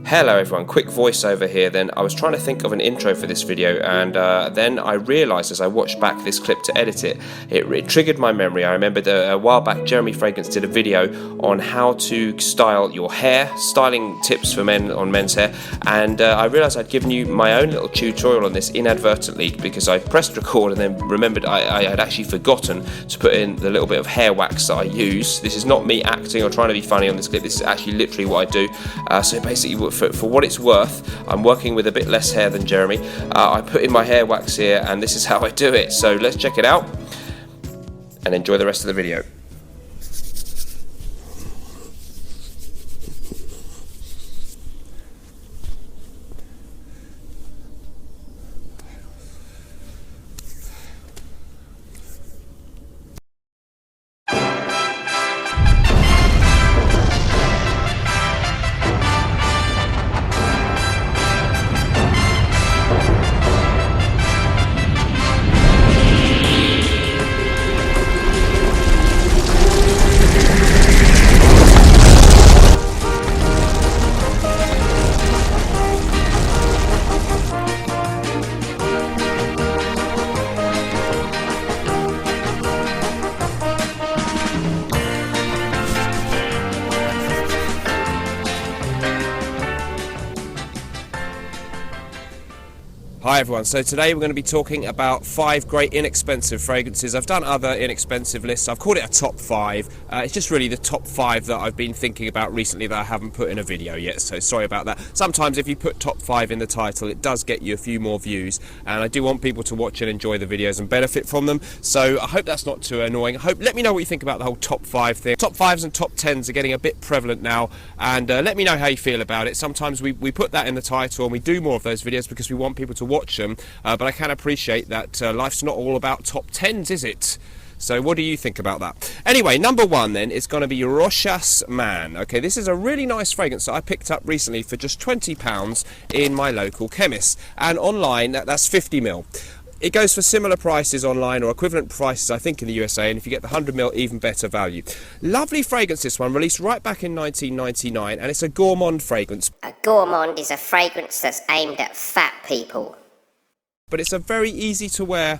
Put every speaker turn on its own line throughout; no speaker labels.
Hello everyone, quick voiceover here then. I was trying to think of an intro for this video and then I realised as I watched back this clip to edit it, it triggered my memory. I remembered a while back Jeremy Fragrance did a video on how to style your hair, styling tips for men on men's hair, and I realised I'd given you my own little tutorial on this inadvertently because I pressed record and then remembered I had actually forgotten to put in the little bit of hair wax that I use. This is not me acting or trying to be funny on this clip, this is actually literally what I do. So basically, for what it's worth, I'm working with a bit less hair than Jeremy. I put in my hair wax here and this is how I do it. So let's check it out and enjoy the rest of the video. Hi everyone, so today we're going to be talking about 5 great inexpensive fragrances. I've done other inexpensive lists, I've called it a top 5. It's just really the top 5 that I've been thinking about recently that I haven't put in a video yet, so sorry about that. Sometimes if you put top 5 in the title, it does get you a few more views, and I do want people to watch and enjoy the videos and benefit from them, so I hope that's not too annoying. Let me know what you think about the whole top 5 thing. Top 5s and top 10s are getting a bit prevalent now, and let me know how you feel about it. Sometimes we put that in the title and we do more of those videos because we want people to watch them, but I can appreciate that life's not all about top 10s, is it? So what do you think about that? Anyway, number 1 then is going to be Rochas Man. Okay, this is a really nice fragrance that I picked up recently for just £20 in my local chemist, and online that's 50ml. It goes for similar prices online, or equivalent prices I think in the USA, and if you get the 100ml, even better value. Lovely fragrance, this one, released right back in 1999, and it's a gourmand fragrance.
A gourmand is a fragrance that's aimed at fat people.
But it's a very easy to wear,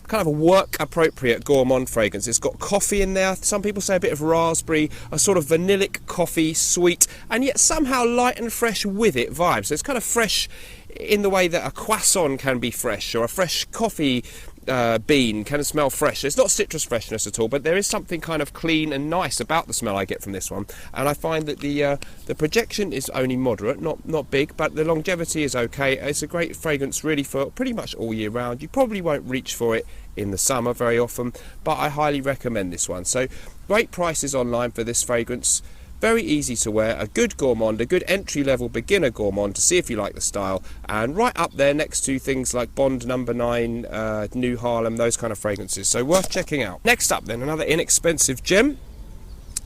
kind of a work appropriate gourmand fragrance. It's got coffee in there, some people say a bit of raspberry, a sort of vanillic coffee, sweet, and yet somehow light and fresh with it vibe. So it's kind of fresh in the way that a croissant can be fresh, or a fresh coffee bean can smell fresh. It's not citrus freshness at all, but there is something kind of clean and nice about the smell I get from this one, and I find that the projection is only moderate, not big, but the longevity is okay. It's a great fragrance really for pretty much all year round. You probably won't reach for it in the summer very often, but I highly recommend this one. So great prices online for this fragrance. Very easy to wear, a good gourmand, a good entry-level beginner gourmand to see if you like the style, and right up there next to things like Bond Number 9, New Harlem, those kind of fragrances, so worth checking out. Next up then, another inexpensive gem,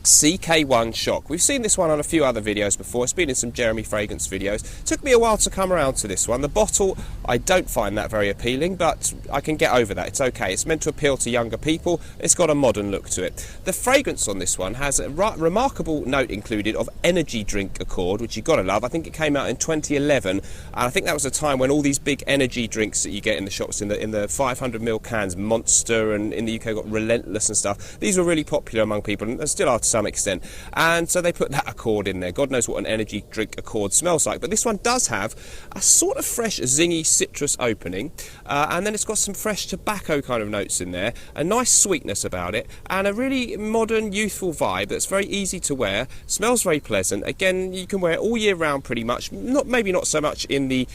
CK1 Shock. We've seen this one on a few other videos before. It's been in some Jeremy Fragrance videos. Took me a while to come around to this one. The bottle, I don't find that very appealing, but I can get over that. It's okay. It's meant to appeal to younger people. It's got a modern look to it. The fragrance on this one has a remarkable note included of energy drink accord, which you've got to love. I think it came out in 2011, and I think that was a time when all these big energy drinks that you get in the shops in the 500ml cans, Monster, and in the UK got Relentless and stuff, these were really popular among people, and still are to some extent, and so they put that accord in there. God knows what an energy drink accord smells like, but this one does have a sort of fresh zingy citrus opening, and then it's got some fresh tobacco kind of notes in there, a nice sweetness about it, and a really modern youthful vibe that's very easy to wear, smells very pleasant. Again, you can wear it all year round pretty much, maybe not so much in the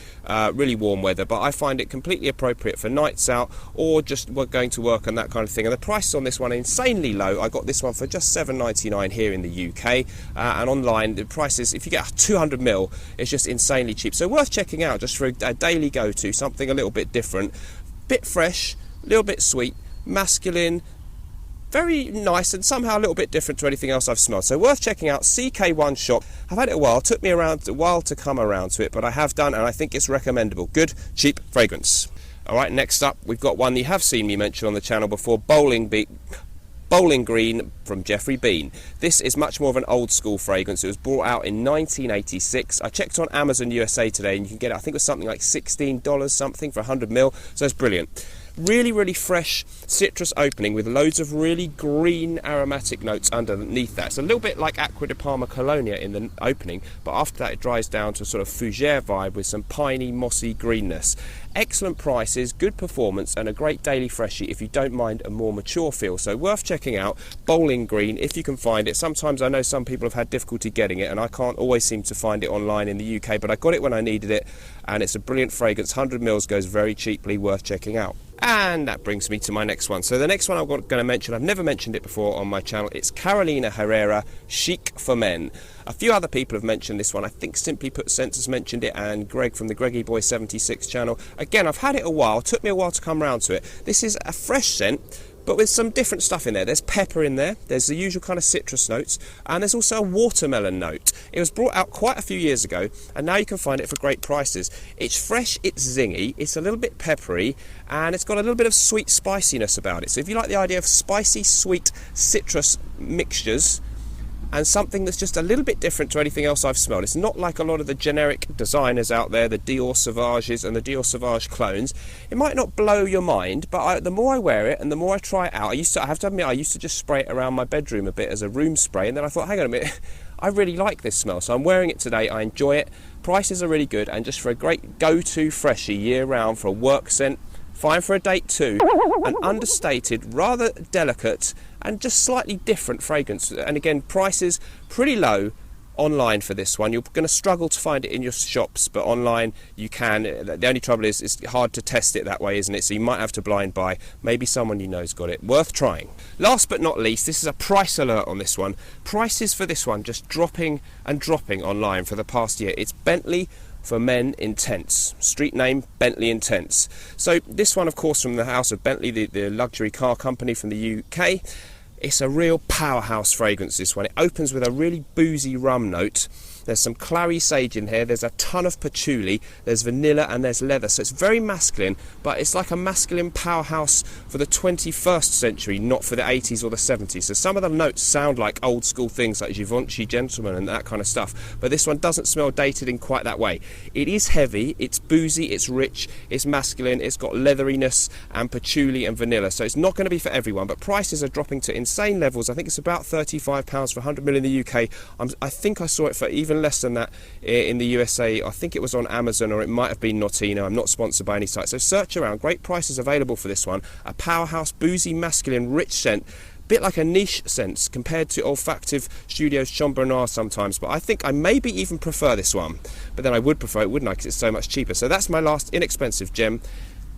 really warm weather, but I find it completely appropriate for nights out or just going to work and that kind of thing. And the price on this one are insanely low. I got this one for just £7.99 here in the UK, and online the prices, if you get 200ml, it's just insanely cheap, so worth checking out just for a daily go-to, something a little bit different, bit fresh, a little bit sweet, masculine, very nice, and somehow a little bit different to anything else I've smelled. So worth checking out, CK1 Shock. I've had it a while, took me a while to come around to it, but I have done, and I think it's recommendable. Good, cheap fragrance. Alright, next up we've got one you have seen me mention on the channel before, Bowling Green from Jeffrey Bean. This is much more of an old school fragrance. It was brought out in 1986. I checked on Amazon USA today and you can get it, I think it was something like $16 something for 100ml, so it's brilliant. Really fresh citrus opening with loads of really green aromatic notes underneath that. It's a little bit like Acqua di Parma Colonia in the opening, but after that it dries down to a sort of fougere vibe with some piney, mossy greenness. Excellent prices, good performance, and a great daily freshie if you don't mind a more mature feel. So worth checking out, Bowling Green, if you can find it. Sometimes I know some people have had difficulty getting it, and I can't always seem to find it online in the UK, but I got it when I needed it, and it's a brilliant fragrance. 100ml goes very cheaply, worth checking out. And that brings me to my next one. So the next one I'm going to mention, I've never mentioned it before on my channel. It's Carolina Herrera Chic for Men. A few other people have mentioned this one. I think Simply Put Scents has mentioned it, and Greg from the Greggy Boy 76 channel. Again, I've had it a while. It took me a while to come around to it. This is a fresh scent, but with some different stuff in there. There's pepper in there, there's the usual kind of citrus notes, and there's also a watermelon note. It was brought out quite a few years ago, and now you can find it for great prices. It's fresh, it's zingy, it's a little bit peppery, and it's got a little bit of sweet spiciness about it. So if you like the idea of spicy, sweet citrus mixtures, and something that's just a little bit different to anything else I've smelled. It's not like a lot of the generic designers out there, the Dior Sauvages and the Dior Sauvage clones. It might not blow your mind, but the more I wear it and the more I try it out, I have to admit, I used to just spray it around my bedroom a bit as a room spray, and then I thought, hang on a minute, I really like this smell, so I'm wearing it today, I enjoy it. Prices are really good, and just for a great go-to freshie year round for a work scent, fine for a date too, an understated, rather delicate and just slightly different fragrance. And again, prices pretty low online for this one. You're going to struggle to find it in your shops, but online you can. The only trouble is it's hard to test it that way, isn't it? So you might have to blind buy. Maybe someone you know's got it. Worth trying. Last but not least, this is a price alert on this one. Prices for this one just dropping and dropping online for the past year. It's Bentley for Men Intense. Street name, Bentley Intense. So this one, of course, from the house of Bentley, the luxury car company from the UK. It's a real powerhouse fragrance, this one. It opens with a really boozy rum note. There's some clary sage in here, there's a ton of patchouli, there's vanilla and there's leather. So it's very masculine, but it's like a masculine powerhouse for the 21st century, not for the 80s or the 70s. So some of the notes sound like old school things like Givenchy Gentleman and that kind of stuff, but this one doesn't smell dated in quite that way. It is heavy, it's boozy, it's rich, it's masculine, it's got leatheriness and patchouli and vanilla. So it's not going to be for everyone, but prices are dropping to insane levels. I think it's about £35 for 100ml in the UK. I think I saw it for even less than that in the USA. I think it was on Amazon, or it might have been Notino. I'm not sponsored by any site, so search around. Great prices available for this one. A powerhouse, boozy, masculine, rich scent. Bit like a niche scent compared to olfactive Studio's Chambre Noir sometimes, but I think I maybe even prefer this one. But then I would prefer it, wouldn't I, because it's so much cheaper. So that's my last inexpensive gem.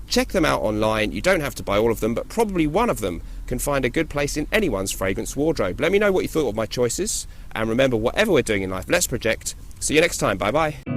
Check them out online. You don't have to buy all of them, but probably one of them can find a good place in anyone's fragrance wardrobe. Let me know what you thought of my choices, and remember, whatever we're doing in life, let's project. See you next time. Bye bye.